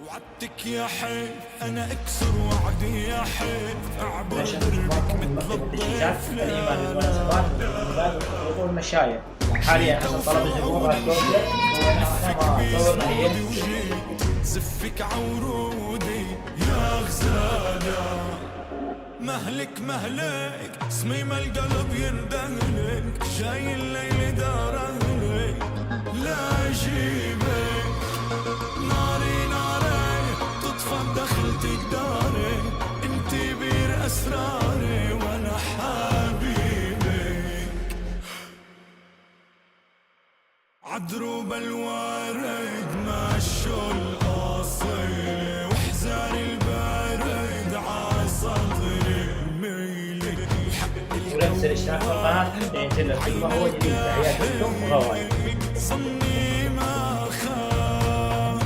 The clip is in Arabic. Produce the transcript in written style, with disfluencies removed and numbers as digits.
وعدتك يا حيف انا اكسر وعدي يا حيف اعبر دربك مثل الضيف الإيمان بالمناسبات والمناسبات والخطوط والمشاير. حاليا حسب طلب الجمهور هالدوبلة صورنا هي زفك عورودي يا غزالة. مهلك مهلك صميم القلب يندهلك جاي الليل دار اهلك لا اجيبك. ناري ناري تطفى بدخلتك داري انتي بير اسراري وانا حبيبك. عدروب الورد مشوا القصير وحزان البرد عصدري ميلك. ونفس الاشتراك في القناة ينزل لك كل ما هو جديد. تحياتكم وغواية. صني ما خاف.